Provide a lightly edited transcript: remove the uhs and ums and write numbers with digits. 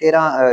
13